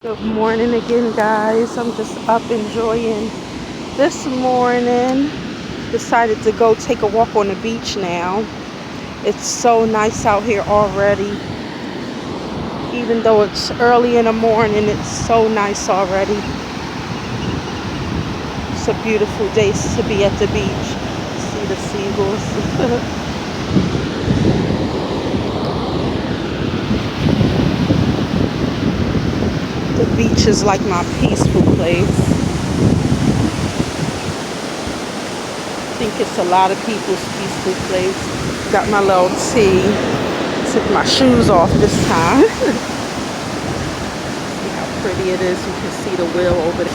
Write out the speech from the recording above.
Good morning again, guys. I'm just up enjoying this morning. Decided to go take a walk on the beach now. It's so nice out here already. Even though it's early in the morning, it's so nice already. It's a beautiful day to be at the beach. See the seagulls. The beach is like my peaceful place. I think it's a lot of people's peaceful place. Got my little tea. Took my shoes off this time. See how pretty it is. You can see the wheel over there.